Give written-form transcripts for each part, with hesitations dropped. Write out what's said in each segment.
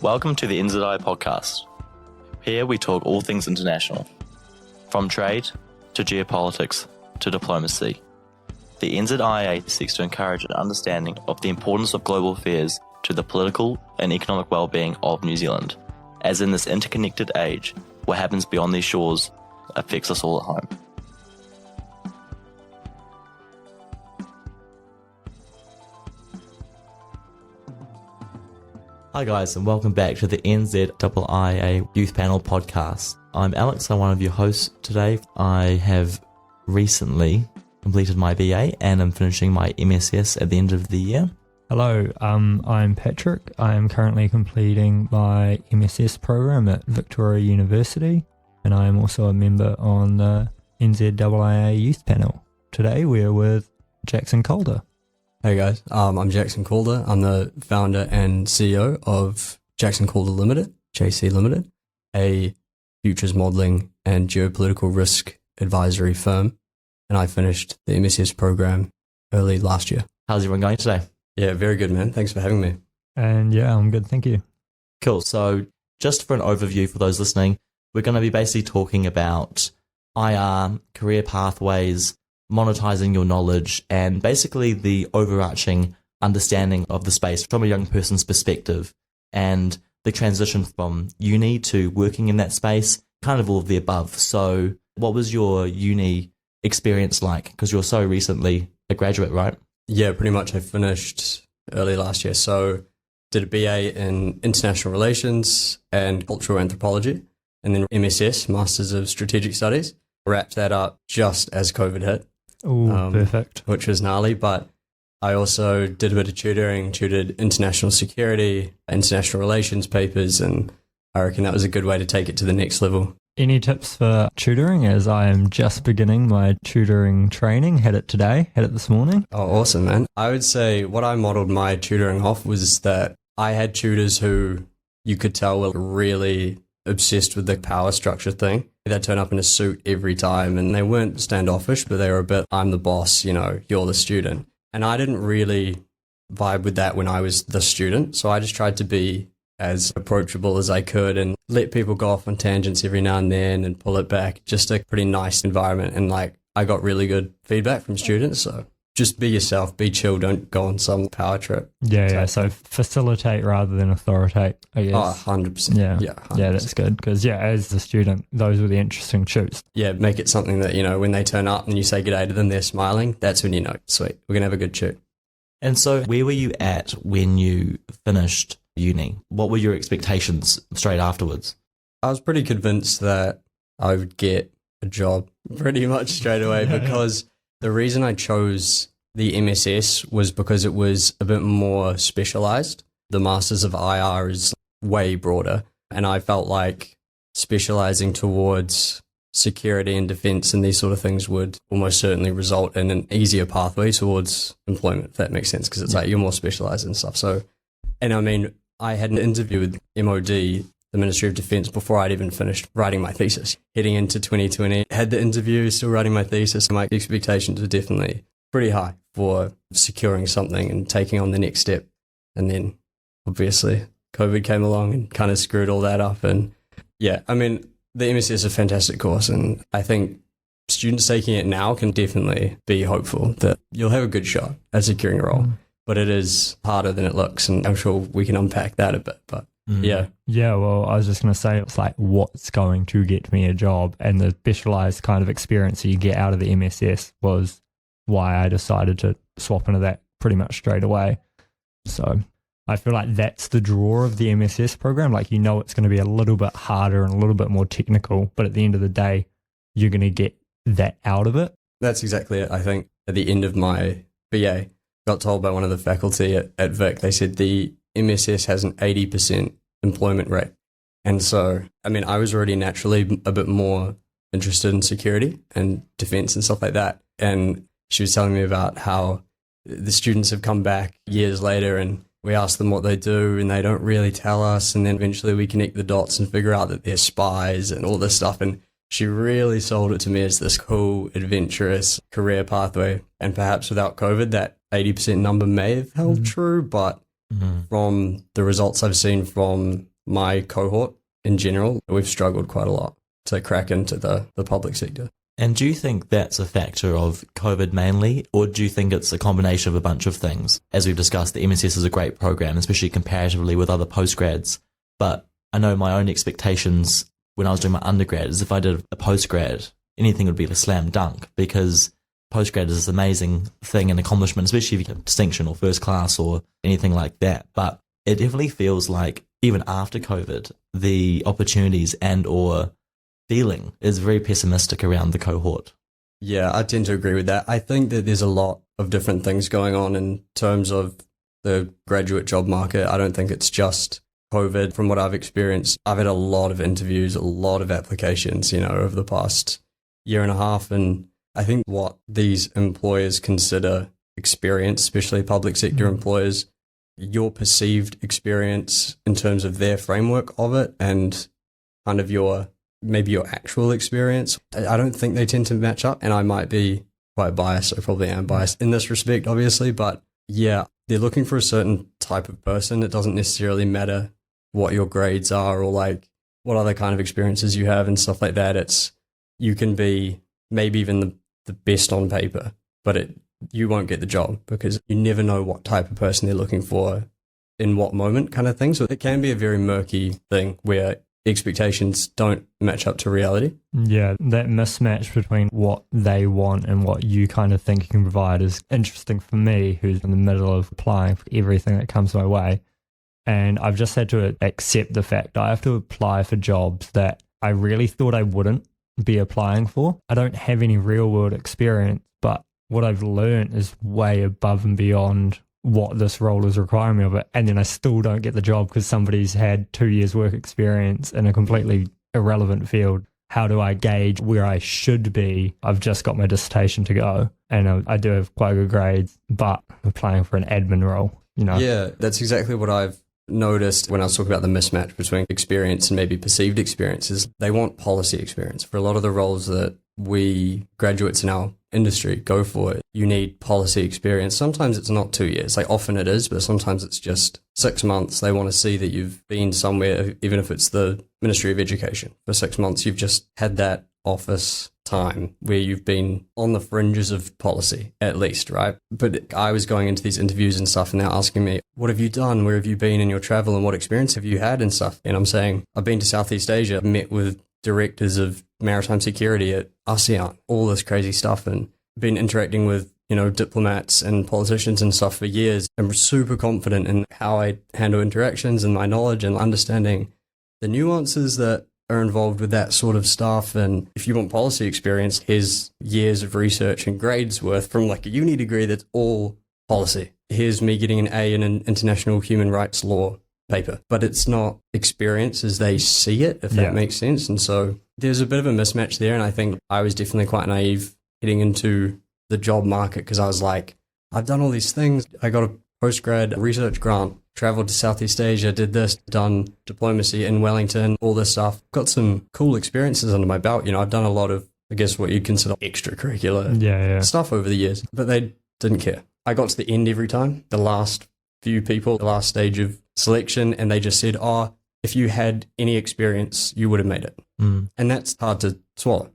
Welcome to the NZIIA podcast. Here we talk all things international, from trade to geopolitics to diplomacy. The NZIIA seeks to encourage an understanding of the importance of global affairs to the political and economic well-being of New Zealand, as in this interconnected age, what happens beyond these shores affects us all at home. Hi guys, and welcome back to the NZIIA Youth Panel podcast. I'm Alex, I'm one of your hosts today. I have recently completed my BA and I'm finishing my MSS at the end of the year. Hello, I'm Patrick. I am currently completing my MSS program at Victoria University, and I am also a member on the NZIIA Youth Panel. Today we are with Jackson Calder. Hey guys, I'm Jackson Calder. I'm the founder and CEO of Jackson Calder Limited, JC Limited, a futures modelling and geopolitical risk advisory firm. And I finished the MSS program early last year. How's everyone going today? Yeah, very good, man. Thanks for having me. And yeah, I'm good, thank you. Cool. So just for an overview for those listening, we're going to be basically talking about IR, career pathways, monetizing your knowledge, and basically the overarching understanding of the space from a young person's perspective and the transition from uni to working in that space, kind of all of the above. So what was your uni experience like? Because you're so recently a graduate, right? Yeah, pretty much. I finished early last year. So did a BA in international relations and cultural anthropology, and then MSS, Masters of Strategic Studies. Wrapped that up just as COVID hit. Oh, perfect. Which was gnarly, but I also did a bit of tutoring, tutored international security, international relations papers, and I reckon that was a good way to take it to the next level. Any tips for tutoring, as I am just beginning my tutoring training? Had it this morning. Oh, awesome, man. I would say what I modeled my tutoring off was that I had tutors who you could tell were really obsessed with the power structure thing. They'd turn up in a suit every time, and they weren't standoffish, but they were a bit, I'm the boss, you're the student. And I didn't really vibe with that when I was the student. So I just tried to be as approachable as I could and let people go off on tangents every now and then and pull it back. Just a pretty nice environment. And I got really good feedback from students. So just be yourself, be chill, don't go on some power trip. Yeah. So facilitate rather than authoritate, I guess. Oh, 100%. Yeah. 100%. Yeah, that's good. Because, as a student, those were the interesting shoots. Yeah, make it something that, when they turn up and you say g'day to them, they're smiling. That's when you know, sweet, we're going to have a good shoot. And so where were you at when you finished uni? What were your expectations straight afterwards? I was pretty convinced that I would get a job pretty much straight away because the reason I chose the MSS was because it was a bit more specialized. The Masters of IR is way broader, and I felt like specializing towards security and defense and these sort of things would almost certainly result in an easier pathway towards employment, if that makes sense, because it's like you're more specialized and stuff. So, and I mean, I had an interview with MOD, the Ministry of Defence, before I'd even finished writing my thesis. Heading into 2020, had the interview, still writing my thesis. My expectations were definitely pretty high for securing something and taking on the next step. And then, obviously, COVID came along and kind of screwed all that up. And yeah, I mean, the MSS is a fantastic course, and I think students taking it now can definitely be hopeful that you'll have a good shot at securing a role. But it is harder than it looks, and I'm sure we can unpack that a bit. But yeah. Yeah, well, I was just going to say, it's like, what's going to get me a job? And the specialized kind of experience that you get out of the MSS was why I decided to swap into that pretty much straight away. So I feel like that's the draw of the MSS program. Like, it's going to be a little bit harder and a little bit more technical, but at the end of the day, you're going to get that out of it. That's exactly it. I think at the end of my BA, got told by one of the faculty at Vic, they said the MSS has an 80% employment rate. And so, I mean, I was already naturally a bit more interested in security and defense and stuff like that. And she was telling me about how the students have come back years later and we ask them what they do and they don't really tell us. And then eventually we connect the dots and figure out that they're spies and all this stuff. And she really sold it to me as this cool, adventurous career pathway. And perhaps without COVID, that 80% number may have held true, but from the results I've seen from my cohort in general, we've struggled quite a lot to crack into the public sector. And do you think that's a factor of COVID mainly, or do you think it's a combination of a bunch of things? As we've discussed, the MSS is a great program, especially comparatively with other postgrads. But I know my own expectations when I was doing my undergrad is if I did a postgrad, anything would be a slam dunk, because postgrad is this amazing thing and accomplishment, especially if you get distinction or first class or anything like that. But it definitely feels like even after COVID, the opportunities and or feeling is very pessimistic around the cohort. Yeah, I tend to agree with that. I think that there's a lot of different things going on in terms of the graduate job market. I don't think it's just COVID. From what I've experienced, I've had a lot of interviews, a lot of applications, over the past year and a half. And I think what these employers consider experience, especially public sector employers, your perceived experience in terms of their framework of it and kind of maybe your actual experience, I don't think they tend to match up. And I might be quite biased. I probably am biased in this respect, obviously. But yeah, they're looking for a certain type of person. It doesn't necessarily matter what your grades are or like what other kind of experiences you have and stuff like that. You can be maybe even the best on paper, but you won't get the job because you never know what type of person they're looking for in what moment kind of thing. So it can be a very murky thing where expectations don't match up to reality. Yeah, that mismatch between what they want and what you kind of think you can provide is interesting for me, who's in the middle of applying for everything that comes my way. And I've just had to accept the fact I have to apply for jobs that I really thought I wouldn't be applying for. I don't have any real world experience, but what I've learned is way above and beyond what this role is requiring me of it. And then I still don't get the job because somebody's had 2 years work experience in a completely irrelevant field. How do I gauge where I should be? I've just got my dissertation to go and I do have quite good grades, but I'm applying for an admin role, Yeah, that's exactly what I've noticed when I was talking about the mismatch between experience and maybe perceived experiences. They want policy experience. For a lot of the roles that we graduates in our industry go for, you need policy experience. Sometimes it's not 2 years, like often it is, but sometimes it's just 6 months. They want to see that you've been somewhere, even if it's the Ministry of Education. For 6 months, you've just had that office time where you've been on the fringes of policy, at least, right? But I was going into these interviews and stuff, and they're asking me, what have you done? Where have you been in your travel? And what experience have you had and stuff? And I'm saying, I've been to Southeast Asia, met with directors of maritime security at ASEAN, all this crazy stuff, and been interacting with, diplomats and politicians and stuff for years. I'm super confident in how I handle interactions and my knowledge and understanding the nuances that are involved with that sort of stuff. And if you want policy experience, here's years of research and grades worth from like a uni degree that's all policy. Here's me getting an A in an international human rights law paper, but it's not experience as they see it, if that makes sense. And so there's a bit of a mismatch there. And I think I was definitely quite naive heading into the job market because I was like, I've done all these things. I got a postgrad research grant, traveled to Southeast Asia, did this, done diplomacy in Wellington, all this stuff. Got some cool experiences under my belt. I've done a lot of, I guess, what you'd consider extracurricular stuff over the years, but they didn't care. I got to the end every time, the last few people, the last stage of selection, and they just said, if you had any experience, you would have made it. And that's hard to swallow,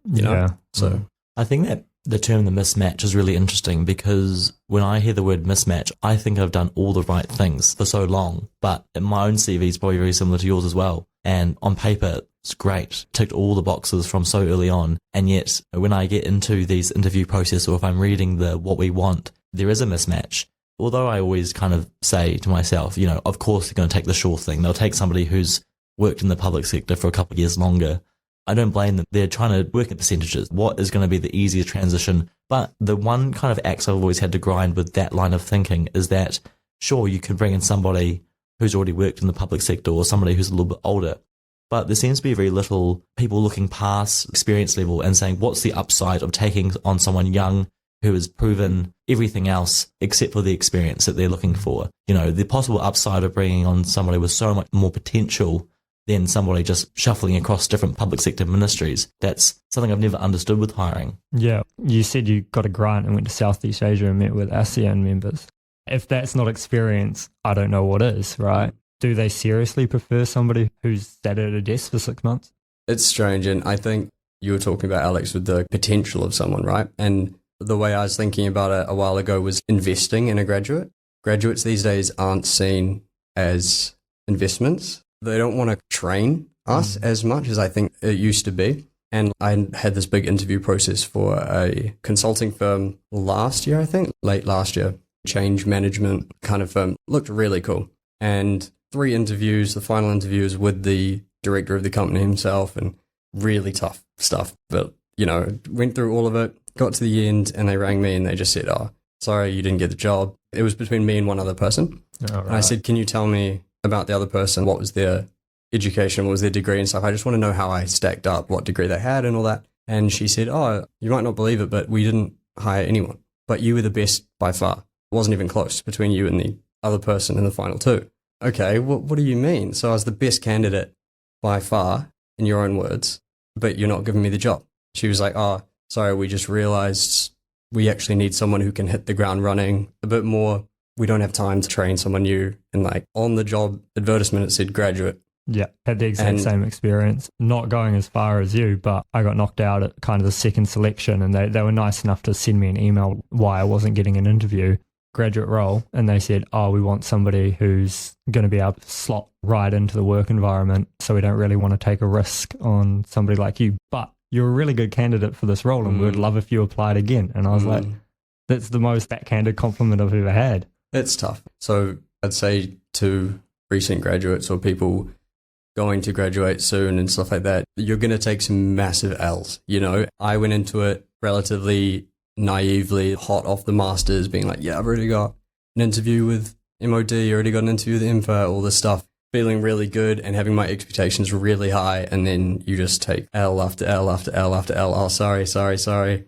So I think that the term the mismatch is really interesting because when I hear the word mismatch, I think I've done all the right things for so long, but my own CV is probably very similar to yours as well. And on paper, it's great, ticked all the boxes from so early on. And yet when I get into these interview process or if I'm reading what we want, there is a mismatch. Although I always kind of say to myself, of course they're going to take the sure thing. They'll take somebody who's worked in the public sector for a couple of years longer. I don't blame them. They're trying to work at percentages. What is going to be the easiest transition? But the one kind of axe I've always had to grind with that line of thinking is that, sure, you can bring in somebody who's already worked in the public sector or somebody who's a little bit older. But there seems to be very little people looking past experience level and saying, what's the upside of taking on someone young who has proven everything else except for the experience that they're looking for? The possible upside of bringing on somebody with so much more potential than somebody just shuffling across different public sector ministries. That's something I've never understood with hiring. Yeah. You said you got a grant and went to Southeast Asia and met with ASEAN members. If that's not experience, I don't know what is, right? do they seriously prefer somebody who's sat at a desk for 6 months? It's strange, and I think you were talking about, Alex, with the potential of someone, right? And the way I was thinking about it a while ago was investing in a graduate. Graduates these days aren't seen as investments. They don't want to train us as much as I think it used to be. And I had this big interview process for a consulting firm last year, I think, late last year, change management kind of firm. Looked really cool. And 3 interviews, the final interview was with the director of the company himself, and really tough stuff. But, went through all of it, got to the end, and they rang me and they just said, "Oh, sorry, you didn't get the job." It was between me and one other person. Right. And I said, "Can you tell me about the other person? What was their education? What was their degree and stuff? I just want to know how I stacked up, what degree they had and all that." And she said, "Oh, you might not believe it, but we didn't hire anyone. But you were the best by far. It wasn't even close between you and the other person in the final 2. Okay, what do you mean? So I was the best candidate by far, in your own words, but you're not giving me the job." She was like, "Oh, sorry, we just realized we actually need someone who can hit the ground running a bit more. We don't have time to train someone new." And like on the job advertisement, it said graduate. Yeah, had the exact same experience. Not going as far as you, but I got knocked out at kind of the second selection, and they were nice enough to send me an email why I wasn't getting an interview. Graduate role, and they said, "Oh, we want somebody who's going to be able to slot right into the work environment, so we don't really want to take a risk on somebody like you, but you're a really good candidate for this role, and we would love if you applied again." And I was like, that's the most backhanded compliment I've ever had. It's tough. So I'd say to recent graduates or people going to graduate soon and stuff like that, you're going to take some massive L's. I went into it relatively naively, hot off the masters, being like, "Yeah, I've already got an interview with MOD, already got an interview with INFA, all this stuff," feeling really good and having my expectations really high, and then you just take L after L after L after L. "Oh, sorry,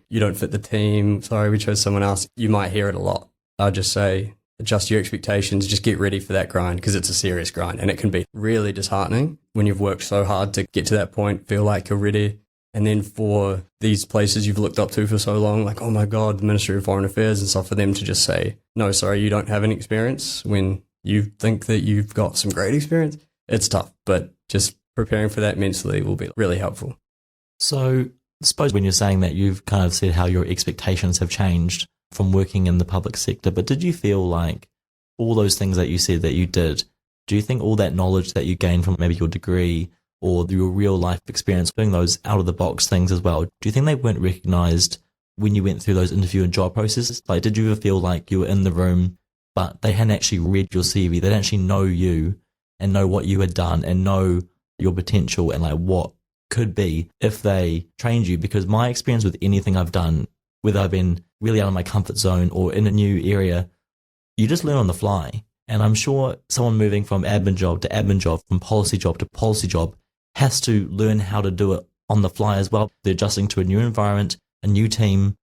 you don't fit the team, sorry, we chose someone else." You might hear it a lot. I'll just say, adjust your expectations, just get ready for that grind, because it's a serious grind, and it can be really disheartening when you've worked so hard to get to that point, feel like you're ready. And then for these places you've looked up to for so long, like, oh my God, the Ministry of Foreign Affairs and stuff, for them to just say, "No, sorry, you don't have any experience," when you think that you've got some great experience, it's tough. But just preparing for that mentally will be really helpful. So I suppose when you're saying that, you've kind of said how your expectations have changed from working in the public sector, but did you feel like all those things that you said that you did, do you think all that knowledge that you gained from maybe your degree or your real life experience doing those out of the box things as well, do you think they weren't recognized when you went through those interview and job processes? Like, did you ever feel like you were in the room, but they hadn't actually read your CV, they didn't actually know you and know what you had done and know your potential and like what could be if they trained you? Because my experience with anything I've done, whether I've been really out of my comfort zone or in a new area, you just learn on the fly. And I'm sure someone moving from admin job to admin job, from policy job to policy job, has to learn how to do it on the fly as well. They're adjusting to a new environment, a new team.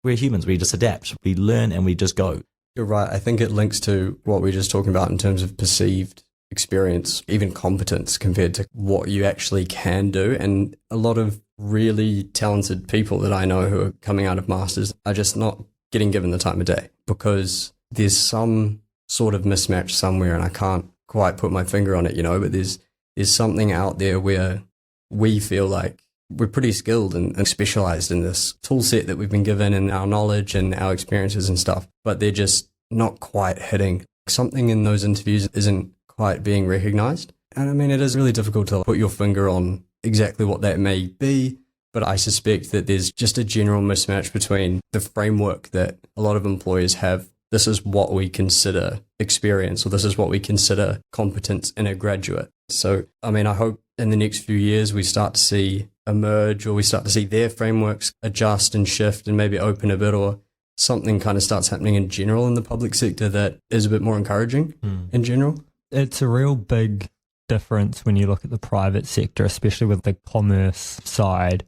We're humans, we just adapt, we learn and we just go. You're right. I think it links to what we were just talking about in terms of perceived experience, even competence compared to what you actually can do. And a lot of really talented people that I know who are coming out of masters are just not getting given the time of day, because there's some sort of mismatch somewhere, and I can't quite put my finger on it, but there's something out there where we feel like we're pretty skilled and specialized in this tool set that we've been given and our knowledge and our experiences and stuff, but they're just not quite hitting. Something in those interviews isn't quite being recognized. And I mean, it is really difficult to put your finger on exactly what that may be, but I suspect that there's just a general mismatch between the framework that a lot of employers have. This is what we consider experience, or this is what we consider competence in a graduate. So, I mean, I hope in the next few years we start to see emerge, or we start to see their frameworks adjust and shift and maybe open a bit, or something kind of starts happening in general in the public sector that is a bit more encouraging in general. It's a real big difference when you look at the private sector, especially with the commerce side,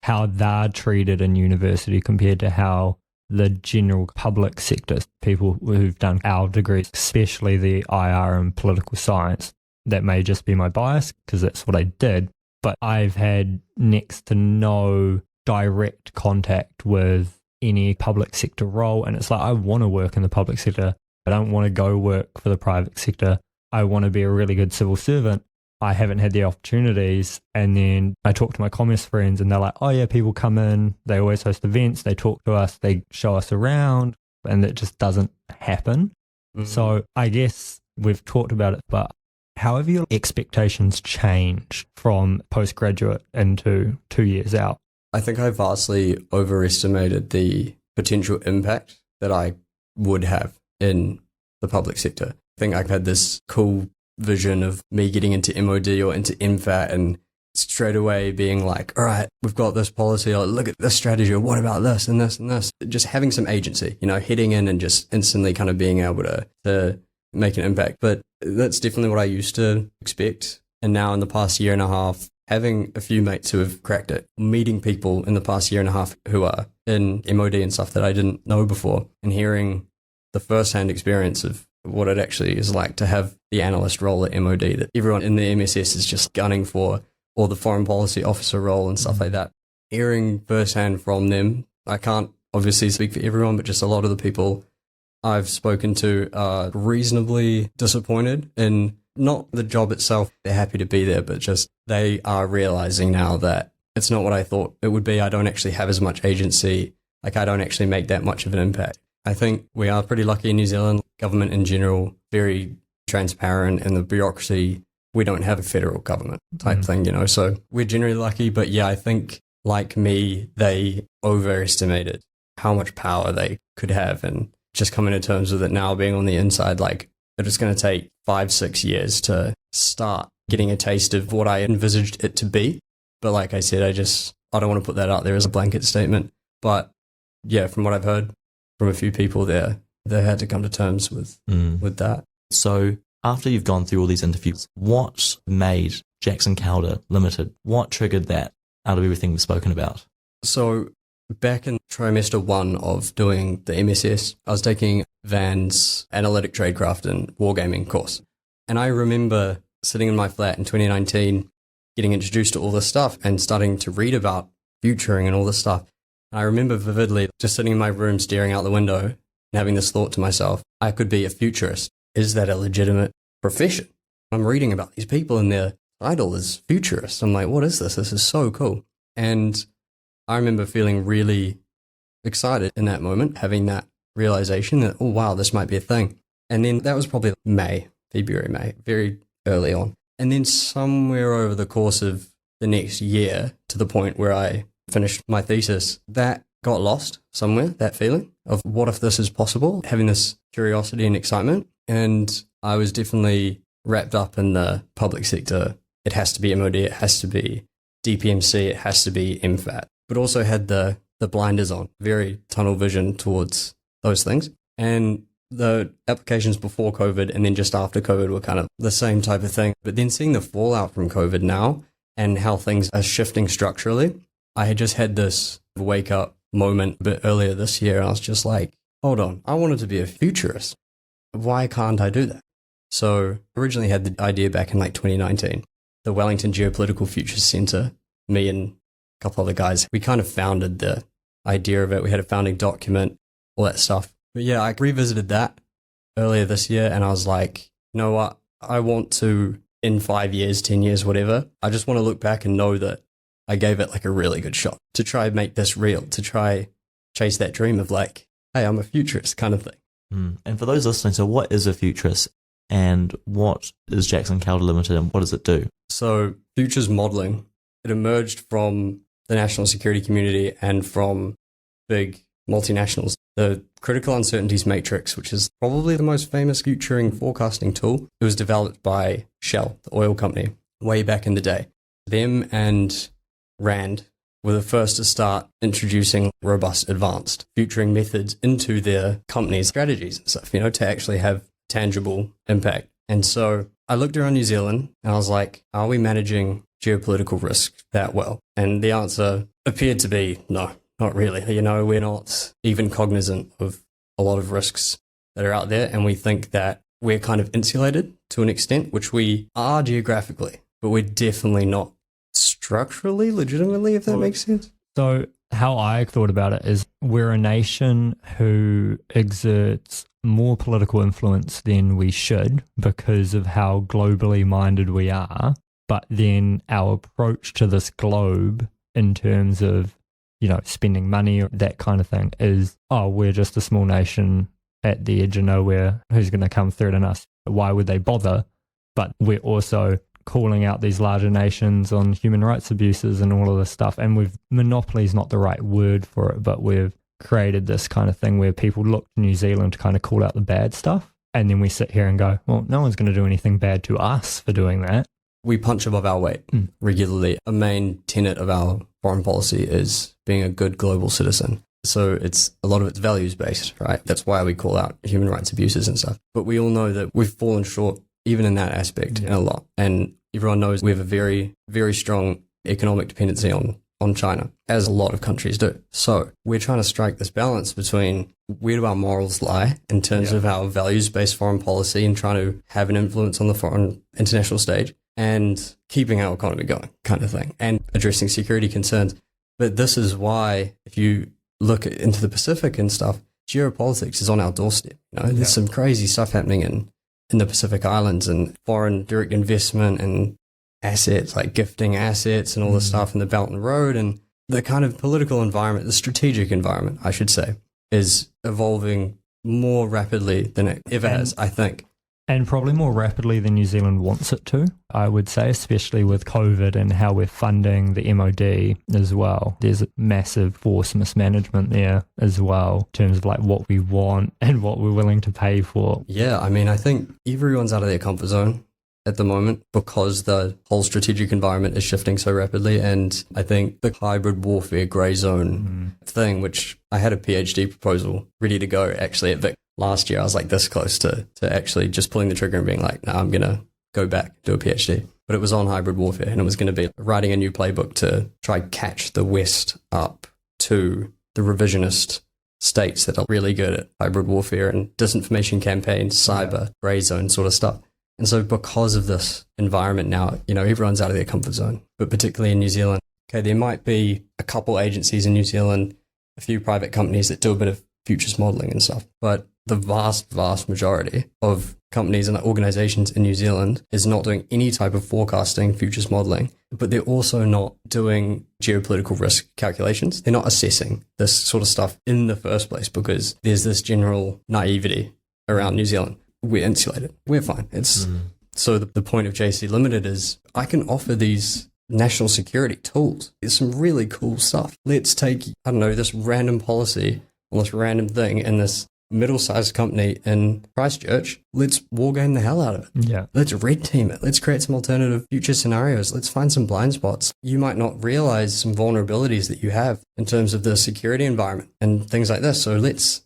how they're treated in university compared to how the general public sector, people who've done our degrees, especially the IR and political science, that may just be my bias because that's what I did, but I've had next to no direct contact with any public sector role. And it's like, I want to work in the public sector. I don't want to go work for the private sector. I want to be a really good civil servant. I haven't had the opportunities. And then I talk to my commerce friends and they're like, oh yeah, people come in, they always host events, they talk to us, they show us around, and it just doesn't happen. Mm-hmm. So I guess we've talked about it, but how have your expectations changed from postgraduate into 2 years out? I think I vastly overestimated the potential impact that I would have in the public sector. I think I've had this cool vision of me getting into MOD or into MFAT and straight away being like, all right, we've got this policy, or look at this strategy, or what about this and this and this? Just having some agency, heading in and just instantly kind of being able to make an impact. But that's definitely what I used to expect. And now in the past year and a half, having a few mates who have cracked it, meeting people in the past year and a half who are in MOD and stuff that I didn't know before, and hearing the first-hand experience of what it actually is like to have the analyst role at MOD, that everyone in the MSS is just gunning for, or the foreign policy officer role and stuff like that. Hearing firsthand from them, I can't obviously speak for everyone, but just a lot of the people I've spoken to are reasonably disappointed in not the job itself. They're happy to be there, but just they are realizing now that it's not what I thought it would be. I don't actually have as much agency. Like, I don't actually make that much of an impact. I think we are pretty lucky in New Zealand. Government in general, very transparent, and the bureaucracy, we don't have a federal government type thing, so we're generally lucky. But yeah, I think, like me, they overestimated how much power they could have, and just coming to terms with it now, being on the inside, like, it's going to take 5-6 years to start getting a taste of what I envisaged it to be. But like I said, I don't want to put that out there as a blanket statement. But yeah, from what I've heard from a few people there, they had to come to terms with that. So after you've gone through all these interviews, what made Jackson Calder Limited? What triggered that out of everything we've spoken about? So back in trimester 1 of doing the MSS, I was taking Van's Analytic Tradecraft and Wargaming course. And I remember sitting in my flat in 2019, getting introduced to all this stuff and starting to read about futuring and all this stuff. And I remember vividly just sitting in my room, staring out the window and having this thought to myself, I could be a futurist. Is that a legitimate profession? I'm reading about these people and their title is futurist. I'm like, what is this? This is so cool. And I remember feeling really excited in that moment, having that realization that, oh, wow, this might be a thing. And then that was probably February, May, very early on. And then somewhere over the course of the next year, to the point where I finished my thesis, that got lost somewhere, that feeling of what if this is possible, having this curiosity and excitement. And I was definitely wrapped up in the public sector. It has to be MOD, it has to be DPMC, it has to be MFAT, but also had the blinders on, very tunnel vision towards those things. And the applications before COVID and then just after COVID were kind of the same type of thing. But then seeing the fallout from COVID now and how things are shifting structurally, I had just had this wake up moment a bit earlier this year. I was just like, hold on, I wanted to be a futurist. Why can't I do that? So originally had the idea back in like 2019, the Wellington Geopolitical Futures Centre, me and a couple other guys, we kind of founded the idea of it. We had a founding document, all that stuff. But yeah, I revisited that earlier this year and I was like, you know what? I want to, in 5 years, 10 years, whatever, I just want to look back and know that I gave it like a really good shot to try and make this real, to try chase that dream of like, hey, I'm a futurist kind of thing. And for those listening, so what is a futurist and what is Jackson Calder Limited and what does it do? So futures modeling, it emerged from the national security community and from big multinationals. The critical uncertainties matrix, which is probably the most famous futuring forecasting tool, it was developed by Shell, the oil company, way back in the day. Them and Rand were the first to start introducing robust, advanced futuring methods into their company's strategies and stuff, to actually have tangible impact. And so I looked around New Zealand and I was like, are we managing geopolitical risk that well? And the answer appeared to be no, not really. We're not even cognizant of a lot of risks that are out there. And we think that we're kind of insulated to an extent, which we are geographically, but we're definitely not structurally, legitimately, if that makes sense. So how I thought about it is we're a nation who exerts more political influence than we should because of how globally minded we are. But then our approach to this globe in terms of, spending money or that kind of thing is, we're just a small nation at the edge of nowhere. Who's going to come threaten us? Why would they bother? But we're also calling out these larger nations on human rights abuses and all of this stuff. And monopoly is not the right word for it, but we've created this kind of thing where people look to New Zealand to kind of call out the bad stuff. And then we sit here and go, well, no one's going to do anything bad to us for doing that. We punch above our weight regularly. A main tenet of our foreign policy is being a good global citizen. So a lot of it's values based, right? That's why we call out human rights abuses and stuff. But we all know that we've fallen short even in that aspect in a lot. And everyone knows we have a very, very strong economic dependency on China, as a lot of countries do. So we're trying to strike this balance between where do our morals lie in terms of our values-based foreign policy and trying to have an influence on the foreign international stage and keeping our economy going kind of thing and addressing security concerns. But this is why if you look into the Pacific and stuff, geopolitics is on our doorstep. There's some crazy stuff happening in the Pacific Islands and foreign direct investment and assets, like gifting assets and all this stuff in the Belt and Road, and the kind of political environment, the strategic environment, I should say, is evolving more rapidly than it ever has, I think. And probably more rapidly than New Zealand wants it to, I would say, especially with COVID and how we're funding the MOD as well. There's a massive force mismanagement there as well in terms of like what we want and what we're willing to pay for. Yeah, I think everyone's out of their comfort zone at the moment because the whole strategic environment is shifting so rapidly. And I think the hybrid warfare grey zone thing, which I had a PhD proposal ready to go actually at Vic last year. I was like this close to actually just pulling the trigger and being like, no, I'm going to go back, do a PhD. But it was on hybrid warfare, and it was going to be writing a new playbook to try catch the West up to the revisionist states that are really good at hybrid warfare and disinformation campaigns, cyber, grey zone sort of stuff. And so because of this environment now, everyone's out of their comfort zone, but particularly in New Zealand. Okay, there might be a couple agencies in New Zealand, a few private companies that do a bit of futures modelling and stuff, but the vast, vast majority of companies and organisations in New Zealand is not doing any type of forecasting, futures modelling, but they're also not doing geopolitical risk calculations. They're not assessing this sort of stuff in the first place because there's this general naivety around New Zealand. We're insulated. We're fine. So the point of JC Limited is I can offer these national security tools. There's some really cool stuff. Let's take, this random policy on this random thing in this middle-sized company in Christchurch. Let's wargame the hell out of it. Yeah. Let's red team it. Let's create some alternative future scenarios. Let's find some blind spots. You might not realize some vulnerabilities that you have in terms of the security environment and things like this. So let's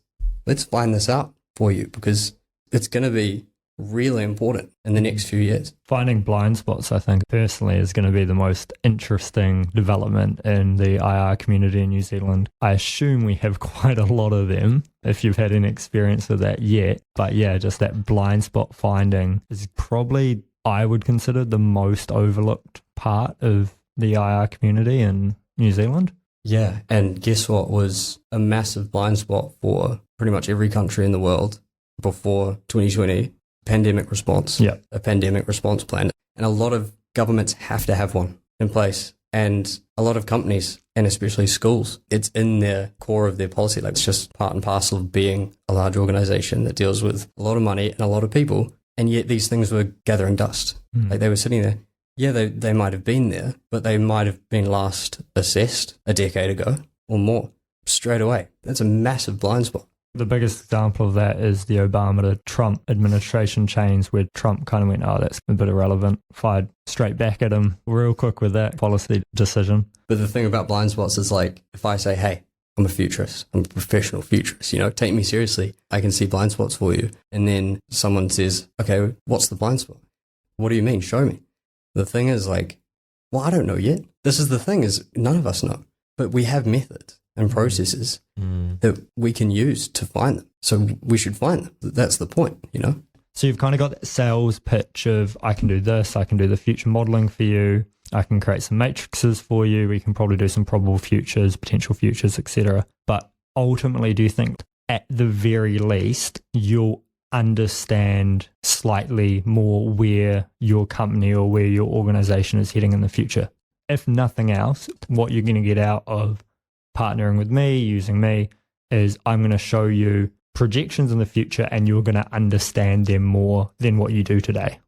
find this out for you because it's going to be really important in the next few years. Finding blind spots, I think, personally is going to be the most interesting development in the IR community in New Zealand. I assume we have quite a lot of them, if you've had any experience with that yet. But yeah, just that blind spot finding is probably, I would consider, the most overlooked part of the IR community in New Zealand. Yeah, and guess what was a massive blind spot for pretty much every country in the world before 2020? Pandemic response. Yeah. A pandemic response plan. And a lot of governments have to have one in place. And a lot of companies, and especially schools, it's in their core of their policy. Like it's just part and parcel of being a large organization that deals with a lot of money and a lot of people. And yet these things were gathering dust. Like they were sitting there. Yeah, they might have been there, but they might have been last assessed a decade ago or more straight away. That's a massive blind spot. The biggest example of that is the Obama to Trump administration change where Trump kind of went, that's a bit irrelevant. Fired straight back at him real quick with that policy decision. But the thing about blind spots is like, if I say, hey, I'm a futurist, I'm a professional futurist, take me seriously, I can see blind spots for you. And then someone says, okay, what's the blind spot? What do you mean? Show me. The thing is like, well, I don't know yet. This is the thing is none of us know, but we have methods and processes that we can use to find them. So we should find them. That's the point, So you've kind of got that sales pitch of, I can do this, I can do the future modeling for you, I can create some matrices for you, we can probably do some probable futures, potential futures, etc. But ultimately, do you think at the very least you'll understand slightly more where your company or where your organization is heading in the future? If nothing else, what you're going to get out of partnering with me, using me, is I'm going to show you projections in the future and you're going to understand them more than what you do today.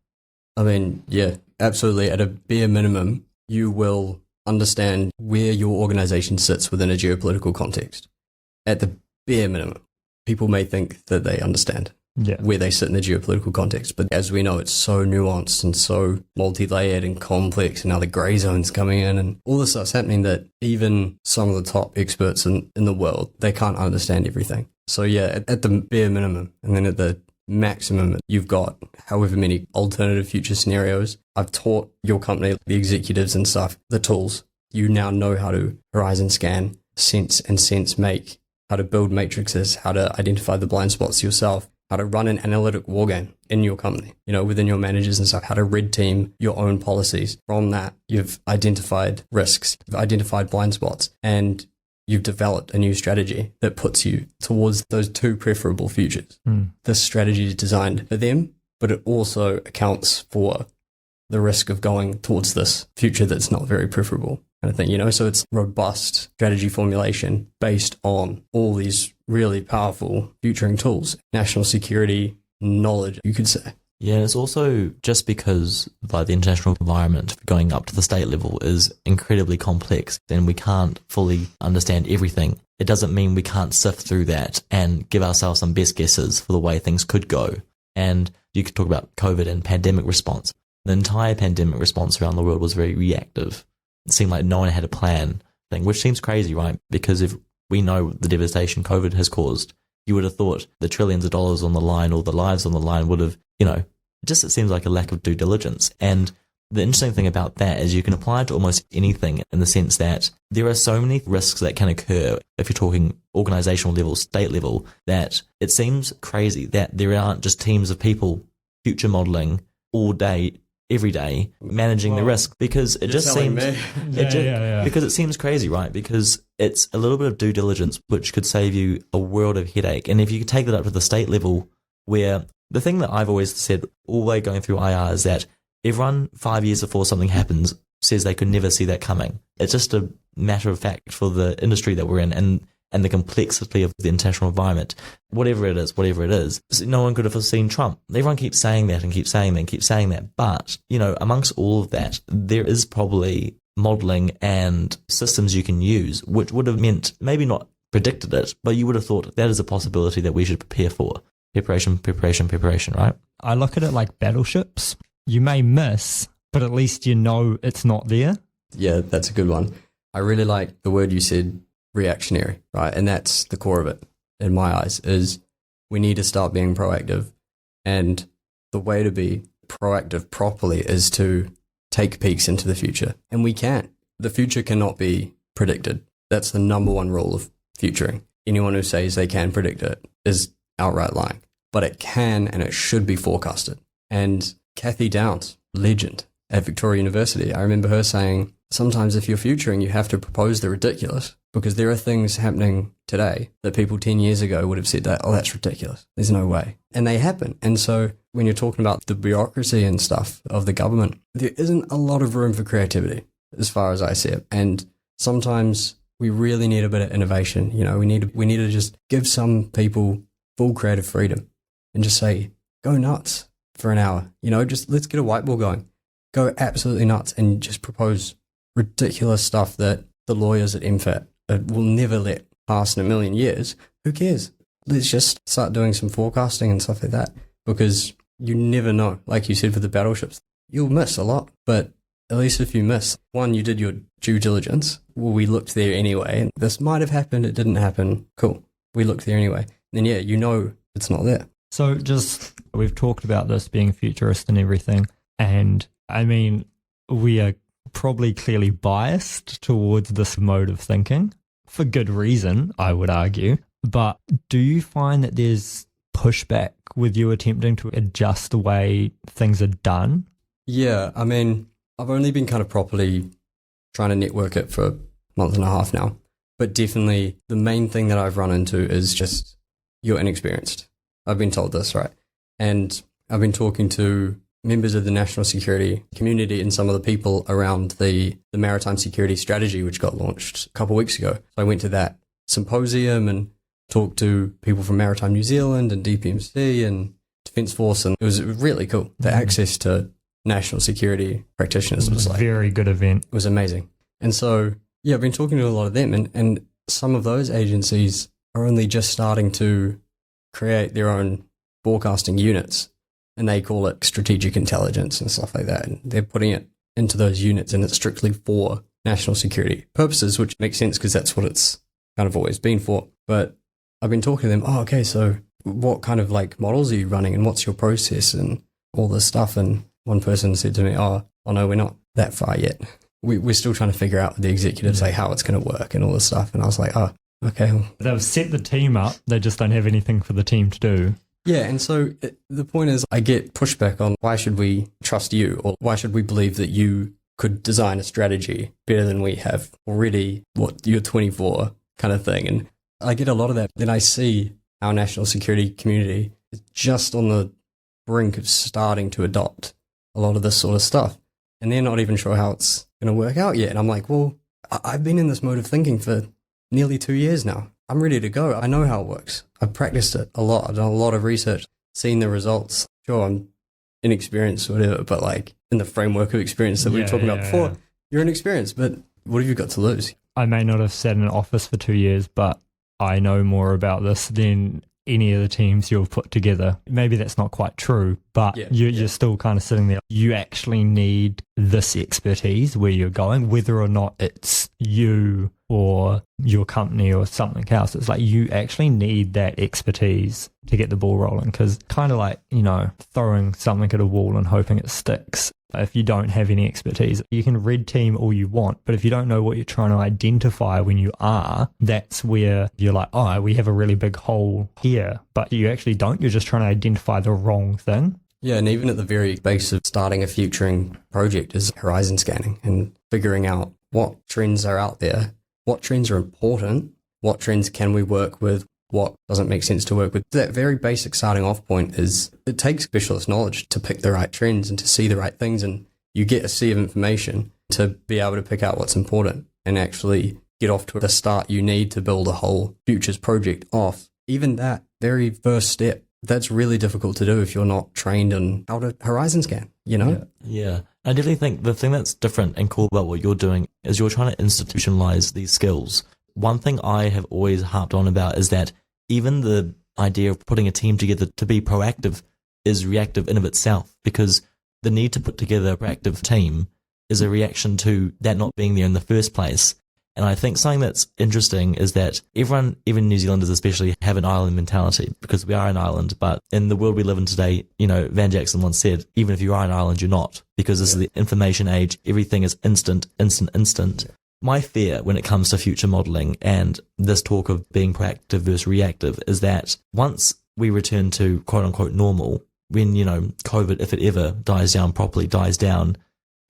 I mean, yeah, absolutely. At a bare minimum, you will understand where your organization sits within a geopolitical context. At the bare minimum, people may think that they understand where they sit in the geopolitical context, but as we know, it's so nuanced and so multi-layered and complex, and now the grey zone's coming in and all this stuff's happening that even some of the top experts in the world, they can't understand everything. So yeah, at the bare minimum, and then at the maximum, you've got however many alternative future scenarios. I've taught your company, the executives and stuff, the tools. You now know how to horizon scan, sense make, how to build matrices, how to identify the blind spots yourself, how to run an analytic war game in your company, within your managers and stuff, how to red team your own policies. From that, you've identified risks, you've identified blind spots, and you've developed a new strategy that puts you towards those two preferable futures. This strategy is designed for them, but it also accounts for the risk of going towards this future that's not very preferable kind of thing, So it's robust strategy formulation based on all these really powerful futuring tools, national security knowledge, you could say. Yeah, it's also just because the international environment going up to the state level is incredibly complex and we can't fully understand everything. It doesn't mean we can't sift through that and give ourselves some best guesses for the way things could go. And you could talk about COVID and pandemic response. The entire pandemic response around the world was very reactive. It seemed like no one had a plan thing, which seems crazy, right? Because if we know the devastation COVID has caused, you would have thought the trillions of dollars on the line or the lives on the line would have, it seems like a lack of due diligence. And the interesting thing about that is you can apply it to almost anything in the sense that there are so many risks that can occur if you're talking organizational level, state level, that it seems crazy that there aren't just teams of people future modeling all day, every day, managing the risk, because it just seems because it seems crazy, right? Because it's a little bit of due diligence which could save you a world of headache. And if you could take that up to the state level, where the thing that I've always said all the way going through IR is that everyone 5 years before something happens says they could never see that coming. It's just a matter of fact for the industry that we're in and the complexity of the international environment. Whatever it is, no one could have foreseen Trump. Everyone keeps saying that and keeps saying that and keeps saying that. But, amongst all of that, there is probably modeling and systems you can use, which would have meant maybe not predicted it, but you would have thought that is a possibility that we should prepare for. Preparation, right? I look at it like battleships. You may miss, but at least you know it's not there. Yeah, that's a good one. I really like the word you said, reactionary, right? And that's the core of it, in my eyes, is we need to start being proactive. And the way to be proactive properly is to take peeks into the future. And we can. The future cannot be predicted. That's the number one rule of futuring. Anyone who says they can predict it is outright lying. But it can and it should be forecasted. And Kathy Downs, legend at Victoria University, I remember her saying, sometimes if you're futuring, you have to propose the ridiculous, because there are things happening today that people 10 years ago would have said that, that's ridiculous. There's no way. And they happen. And so when you're talking about the bureaucracy and stuff of the government, there isn't a lot of room for creativity as far as I see it. And sometimes we really need a bit of innovation. We need to just give some people full creative freedom and just say, go nuts for an hour. Just let's get a whiteboard going. Go absolutely nuts and just propose ridiculous stuff that the lawyers at MFAT will never let pass in a million years. Who cares? Let's just start doing some forecasting and stuff like that, because you never know. Like you said, for the battleships, you'll miss a lot, but at least if you miss, one, you did your due diligence. Well, we looked there anyway, and this might have happened, it didn't happen. Cool. We looked there anyway. Then it's not there. So we've talked about this being futurist and everything, and I mean, we are probably clearly biased towards this mode of thinking for good reason, I would argue. But do you find that there's pushback with you attempting to adjust the way things are done? Yeah, I mean, I've only been kind of properly trying to network it for a month and a half now. But definitely the main thing that I've run into is just you're inexperienced. I've been told this, right? And I've been talking to members of the national security community and some of the people around the maritime security strategy, which got launched a couple of weeks ago. So I went to that symposium and talked to people from Maritime New Zealand and DPMC and Defence Force, and it was really cool. The access to national security practitioners was like... Very good event. It was amazing. And so, yeah, I've been talking to a lot of them, and some of those agencies are only just starting to create their own forecasting units, and they call it strategic intelligence and stuff like that. And they're putting it into those units, and it's strictly for national security purposes, which makes sense because that's what it's kind of always been for. But I've been talking to them, oh, okay, so what kind of like models are you running and what's your process and all this stuff? And one person said to me, oh no, we're not that far yet. We're still trying to figure out with the executives like how it's going to work and all this stuff. And I was like, oh, okay. They've set the team up. They just don't have anything for the team to do. Yeah, and so the point is I get pushback on why should we trust you, or why should we believe that you could design a strategy better than we have already, what, you're 24 kind of thing. And I get a lot of that. Then I see our national security community is just on the brink of starting to adopt a lot of this sort of stuff. And they're not even sure how it's going to work out yet. And I'm like, well, I've been in this mode of thinking for nearly 2 years now. I'm ready to go. I know how it works. I've practiced it a lot. I've done a lot of research, seen the results. Sure, I'm inexperienced or whatever, but like in the framework of experience that we were talking about before, you're inexperienced, but what have you got to lose? I may not have sat in an office for 2 years, but I know more about this than any of the teams you've put together. Maybe that's not quite true, but you're still kind of sitting there. You actually need this expertise where you're going, whether or not it's you or your company or something else. It's like you actually need that expertise to get the ball rolling, because kind of like, throwing something at a wall and hoping it sticks. If you don't have any expertise, you can red team all you want, but if you don't know what you're trying to identify when you are, that's where you're like, oh, we have a really big hole here, but you actually don't. You're just trying to identify the wrong thing. Yeah, and even at the very base of starting a futuring project is horizon scanning and figuring out what trends are out there, what trends are important, what trends can we work with, what doesn't make sense to work with. That very basic starting off point is it takes specialist knowledge to pick the right trends and to see the right things, and you get a sea of information to be able to pick out what's important and actually get off to the start you need to build a whole futures project off. Even that very first step, that's really difficult to do if you're not trained on how to horizon scan, Yeah. I definitely think the thing that's different and cool about what you're doing is you're trying to institutionalize these skills. One thing I have always harped on about is that even the idea of putting a team together to be proactive is reactive in of itself, because the need to put together a proactive team is a reaction to that not being there in the first place. And I think something that's interesting is that everyone, even New Zealanders especially, have an island mentality because we are an island. But in the world we live in today, Van Jackson once said, even if you are an island, you're not, because this is the information age. Everything is instant. My fear when it comes to future modelling and this talk of being proactive versus reactive is that once we return to quote-unquote normal, when, COVID, if it ever dies down properly, dies down,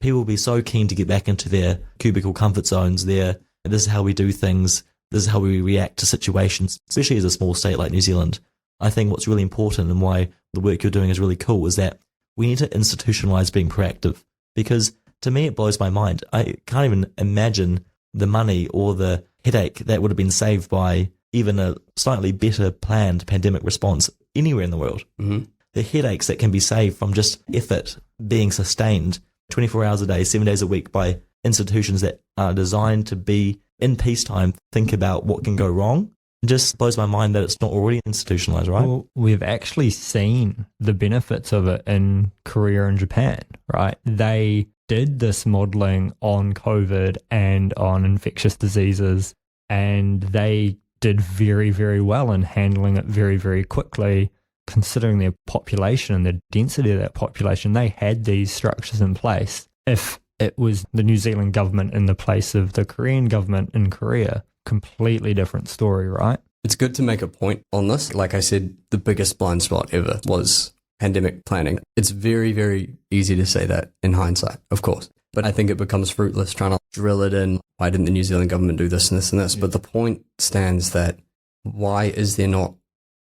people will be so keen to get back into their cubicle comfort zones. This is how we do things. This is how we react to situations, especially as a small state like New Zealand. I think what's really important and why the work you're doing is really cool is that we need to institutionalise being proactive, because to me, it blows my mind. I can't even imagine the money or the headache that would have been saved by even a slightly better planned pandemic response anywhere in the world. Mm-hmm. The headaches that can be saved from just effort being sustained 24 hours a day, 7 days a week by institutions that are designed to be in peacetime, think about what can go wrong. It just blows my mind that it's not already institutionalized, right? Well, we've actually seen the benefits of it in Korea and Japan, right? They did this modeling on COVID and on infectious diseases, and they did very, very well in handling it very, very quickly, considering their population and the density of that population. They had these structures in place. If it was the New Zealand government in the place of the Korean government in Korea, completely different story, right? It's good to make a point on this. Like I said, the biggest blind spot ever was pandemic planning. It's very, very easy to say that in hindsight, of course. But I think it becomes fruitless trying to drill it in. Why didn't the New Zealand government do this and this and this? But the point stands that why is there not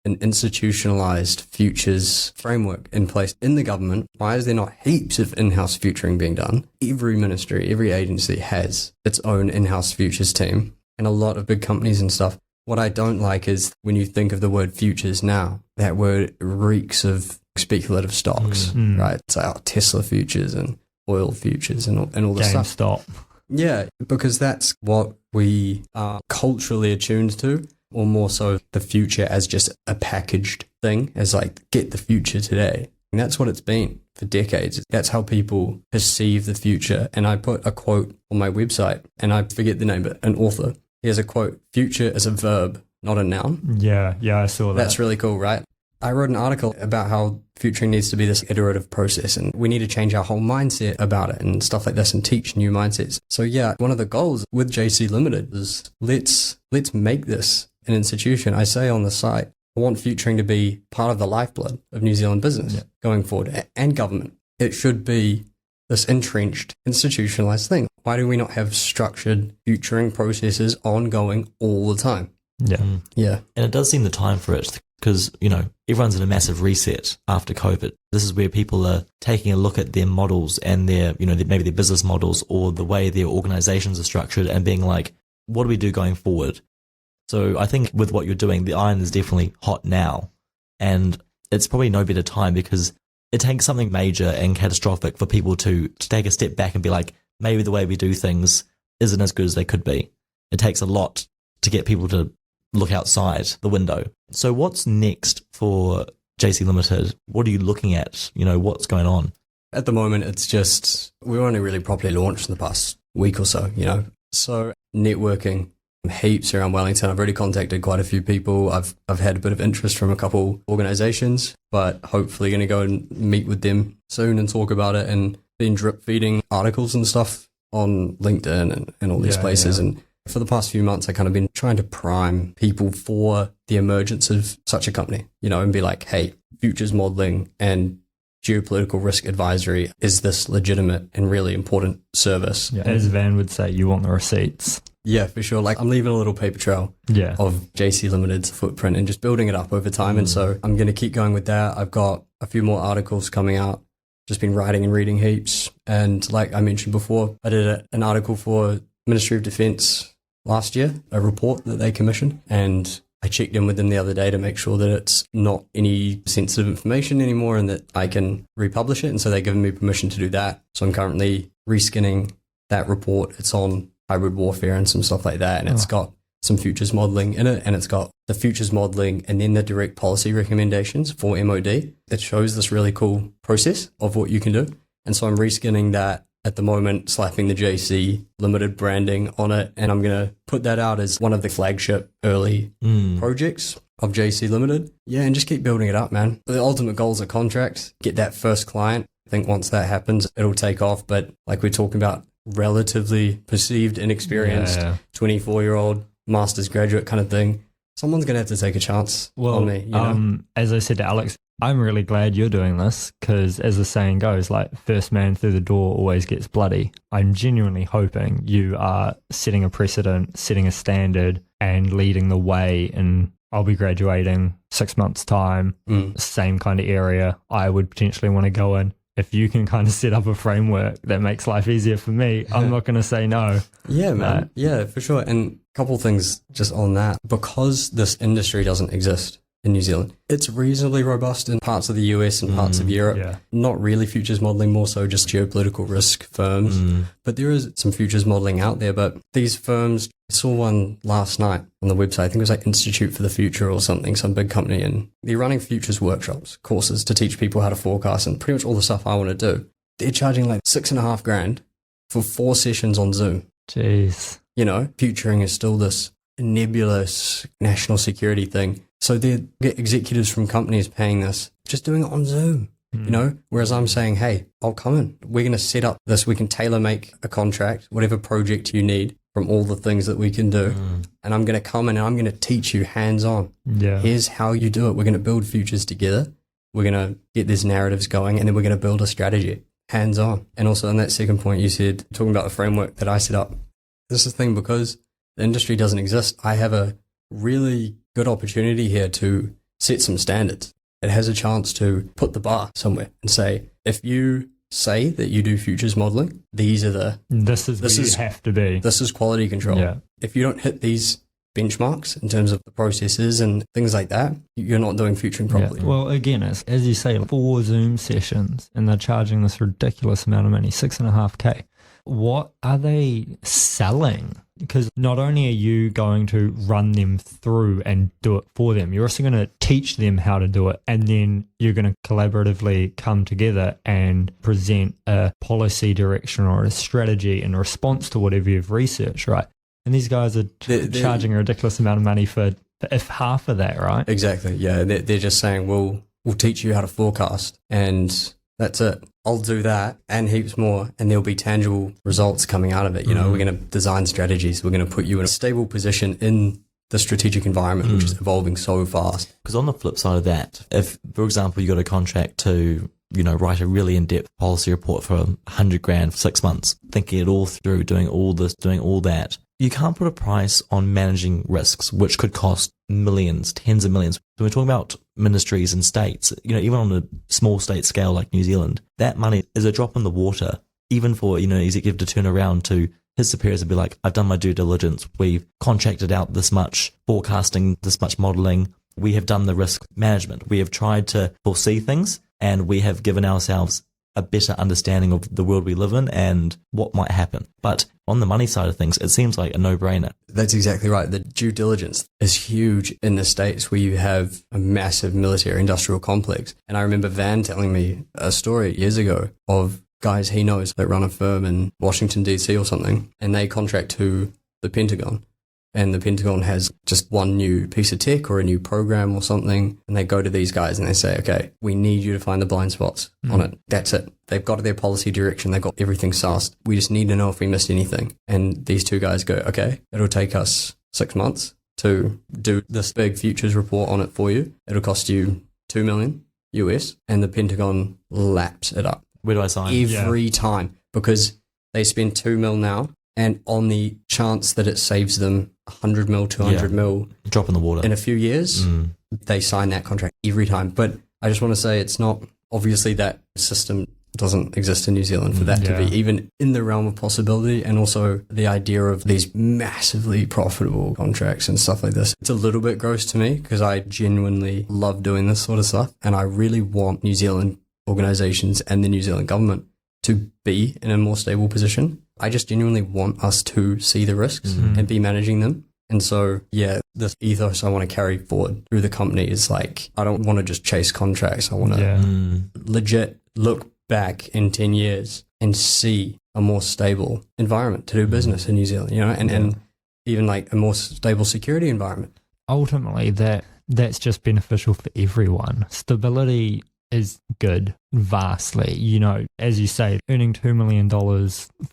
an institutionalized futures framework in place in the government? Why is there not heaps of in-house futuring being done? Every ministry, every agency has its own in-house futures team, and a lot of big companies and stuff. What I don't like is when you think of the word futures now, that word reeks of speculative stocks, right? It's like Tesla futures and oil futures and all this stuff. GameStop. Yeah, because that's what we are culturally attuned to, or more so the future as just a packaged thing, as like, get the future today. And that's what it's been for decades. That's how people perceive the future. And I put a quote on my website, and I forget the name, but an author. He has a quote, future is a verb, not a noun. Yeah, I saw that. That's really cool, right? I wrote an article about how futuring needs to be this iterative process, and we need to change our whole mindset about it and stuff like this and teach new mindsets. So yeah, one of the goals with JC Limited is let's make this an institution. I say on the site, I want futuring to be part of the lifeblood of New Zealand business going forward and government. It should be this entrenched, institutionalized thing. Why do we not have structured futuring processes ongoing all the time? Yeah. And it does seem the time for it because, everyone's in a massive reset after COVID. This is where people are taking a look at their models and their, maybe their business models or the way their organizations are structured and being like, what do we do going forward? So I think with what you're doing, the iron is definitely hot now. And it's probably no better time because it takes something major and catastrophic for people to take a step back and be like, maybe the way we do things isn't as good as they could be. It takes a lot to get people to look outside the window. So what's next for JC Limited? What are you looking at? What's going on? At the moment, it's just, we're only really properly launched in the past week or so, So networking, heaps around Wellington. I've already contacted quite a few people. I've had a bit of interest from a couple organizations, but hopefully going to go and meet with them soon and talk about it, and been drip feeding articles and stuff on LinkedIn and all these places. Yeah. And for the past few months, I kind of been trying to prime people for the emergence of such a company, and be like, hey, futures modeling and geopolitical risk advisory is this legitimate and really important service. Yeah, as Van would say, you want the receipts. Yeah, for sure. Like, I'm leaving a little paper trail of JC Limited's footprint and just building it up over time. And so I'm going to keep going with that. I've got a few more articles coming out, just been writing and reading heaps. And like I mentioned before, I did an article for Ministry of Defence last year, a report that they commissioned. And I checked in with them the other day to make sure that it's not any sensitive information anymore and that I can republish it. And so they've given me permission to do that. So I'm currently reskinning that report. It's on hybrid warfare and some stuff like that. And it's got some futures modeling in it. And it's got the futures modeling and then the direct policy recommendations for MOD. It shows this really cool process of what you can do. And so I'm reskinning that at the moment, slapping the JC Limited branding on it. And I'm going to put that out as one of the flagship early projects of JC Limited. Yeah, and just keep building it up, man. The ultimate goal is a contract, get that first client. I think once that happens, it'll take off. But like we're talking about, relatively perceived inexperienced 24-year-old master's graduate kind of thing. Someone's going to have to take a chance on me. As I said to Alex, I'm really glad you're doing this because, as the saying goes, like, first man through the door always gets bloody. I'm genuinely hoping you are setting a precedent, setting a standard, and leading the way. And I'll be graduating 6 months' time, same kind of area I would potentially want to go in. If you can kind of set up a framework that makes life easier for me, I'm not going to say no. Yeah, man. Yeah, for sure. And a couple of things just on that. Because this industry doesn't exist in New Zealand, it's reasonably robust in parts of the US and parts of Europe. Yeah. Not really futures modeling, more so just geopolitical risk firms. But there is some futures modeling out there. But these firms, I saw one last night on the website. I think it was like Institute for the Future or something, some big company. And they're running futures workshops, courses to teach people how to forecast and pretty much all the stuff I want to do. They're charging like $6,500 for 4 sessions on Zoom. Jeez. Futuring is still this nebulous national security thing. So they get executives from companies paying this, just doing it on Zoom, whereas I'm saying, hey, I'll come in. We're going to set up this. We can tailor make a contract, whatever project you need from all the things that we can do. And I'm going to come in and I'm going to teach you hands-on. Yeah. Here's how you do it. We're going to build futures together. We're going to get these narratives going, and then we're going to build a strategy hands-on. And also on that second point, you said, talking about the framework that I set up, this is the thing, because the industry doesn't exist, I have a really good opportunity here to set some standards. It has a chance to put the bar somewhere and say, if you say that you do futures modeling, these are this is where you have to be. This is quality control. Yeah. If you don't hit these benchmarks in terms of the processes and things like that, you're not doing futuring properly. Yeah. Well, again, it's, as you say, 4 Zoom sessions, and they're charging this ridiculous amount of money, $6,500. What are they selling? Because not only are you going to run them through and do it for them, you're also going to teach them how to do it, and then you're going to collaboratively come together and present a policy direction or a strategy in response to whatever you've researched, right? And these guys are charging a ridiculous amount of money for if half of that, right? Exactly. Yeah, they're just saying, we'll teach you how to forecast, and that's it. I'll do that and heaps more, and there'll be tangible results coming out of it. You know, we're going to design strategies. We're going to put you in a stable position in the strategic environment, which is evolving so fast. Because on the flip side of that, if, for example, you got a contract to, you know, write a really in-depth policy report for $100,000 for 6 months, thinking it all through, doing all this, doing all that, you can't put a price on managing risks, which could cost millions, tens of millions. So we're talking about ministries and states, you know, even on a small state scale like New Zealand, that money is a drop in the water, even for, you know, an executive to turn around to his superiors and be like, I've done my due diligence. We've contracted out this much forecasting, this much modeling. We have done the risk management. We have tried to foresee things, and we have given ourselves a better understanding of the world we live in and what might happen. But on the money side of things, it seems like a no-brainer. That's exactly right. The due diligence is huge in the States, where you have a massive military industrial complex. And I remember Van telling me a story years ago of guys he knows that run a firm in Washington, D.C. or something, and they contract to the Pentagon. And the Pentagon has just one new piece of tech or a new program or something, and they go to these guys and they say, okay, we need you to find the blind spots on it. That's it. They've got their policy direction. They've got everything sussed. We just need to know if we missed anything. And these two guys go, okay, it'll take us 6 months to do this big futures report on it for you. It'll cost you $2 million US, and the Pentagon laps it up. Where do I sign? Every time, because they spend $2 million now, and on the chance that it saves them 100 mil, 200 mil, drop in the water in a few years, they sign that contract every time. But I just want to say, it's not, obviously that system doesn't exist in New Zealand for that to be even in the realm of possibility. And also the idea of these massively profitable contracts and stuff like this, it's a little bit gross to me, because I genuinely love doing this sort of stuff, and I really want New Zealand organizations and the New Zealand government to be in a more stable position. I just genuinely want us to see the risks and be managing them. And so, yeah, the ethos I want to carry forward through the company is like, I don't want to just chase contracts. I want to legit look back in 10 years and see a more stable environment to do business in New Zealand, you know, and even like a more stable security environment. Ultimately, that's just beneficial for everyone. Stability is good vastly. You know, as you say, earning $2 million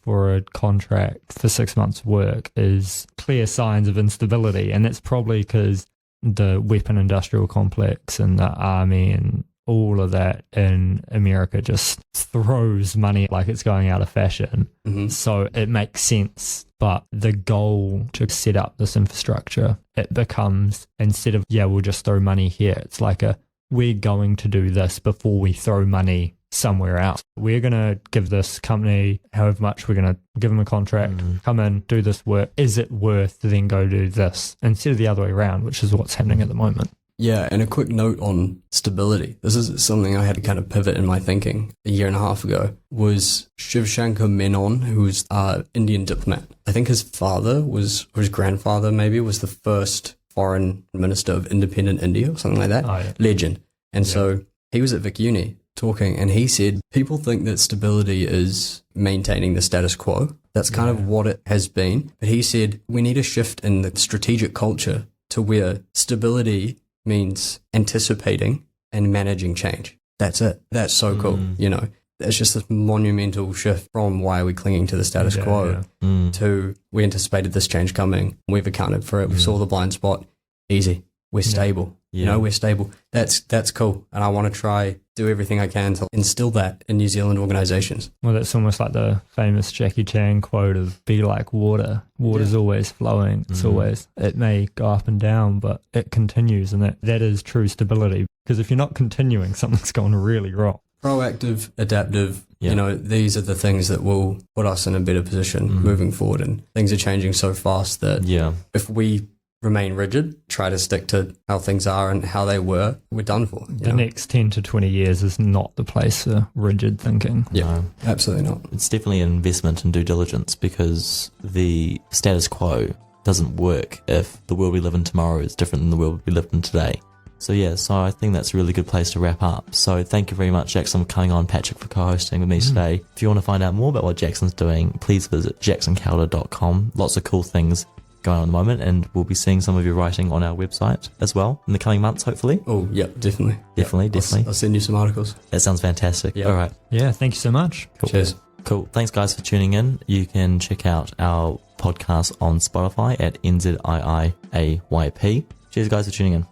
for a contract for 6 months' work is clear signs of instability, and that's probably because the weapon industrial complex and the army and all of that in America just throws money like it's going out of fashion. So it makes sense. But the goal to set up this infrastructure, it becomes, instead of, we'll just throw money here, it's like we're going to do this before we throw money somewhere else. We're going to give this company however much, we're going to give them a contract, come in, do this work. Is it worth to then go do this instead of the other way around, which is what's happening at the moment? Yeah, and a quick note on stability. This is something I had to kind of pivot in my thinking a year and a half ago, was Shiv Shankar Menon, who was an Indian diplomat. I think his father was, or his grandfather maybe, was the first foreign minister of independent India or something like that. Legend. And so he was at Vic Uni talking, and he said, people think that stability is maintaining the status quo. That's kind of what it has been. But he said, we need a shift in the strategic culture to where stability means anticipating and managing change. That's it. That's so cool. You know, it's just this monumental shift from why are we clinging to the status quo to we anticipated this change coming. We've accounted for it. We saw the blind spot. Easy. We're stable. We're stable. That's cool. And I want to try do everything I can to instill that in New Zealand organisations. Well, that's almost like the famous Jackie Chan quote of "Be like water. Water's always flowing. It's always, it may go up and down, but it continues." And that is true stability. Because if you're not continuing, something's gone really wrong. Proactive, adaptive, these are the things that will put us in a better position moving forward. And things are changing so fast that if we remain rigid, try to stick to how things are and how they were, we're done for. The next 10 to 20 years is not the place for rigid thinking. Yeah, absolutely not. It's definitely an investment in due diligence, because the status quo doesn't work if the world we live in tomorrow is different than the world we live in today. So I think that's a really good place to wrap up. So thank you very much, Jackson, for coming on, Patrick for co-hosting with me today. If you want to find out more about what Jackson's doing, please visit JacksonCalder.com. Lots of cool things going on at the moment, and we'll be seeing some of your writing on our website as well in the coming months, hopefully. Oh, yeah, definitely. Definitely. I'll send you some articles. That sounds fantastic. Yep. All right. Yeah, thank you so much. Cool. Cheers. Cool. Thanks, guys, for tuning in. You can check out our podcast on Spotify at NZIIA YP. Cheers, guys, for tuning in.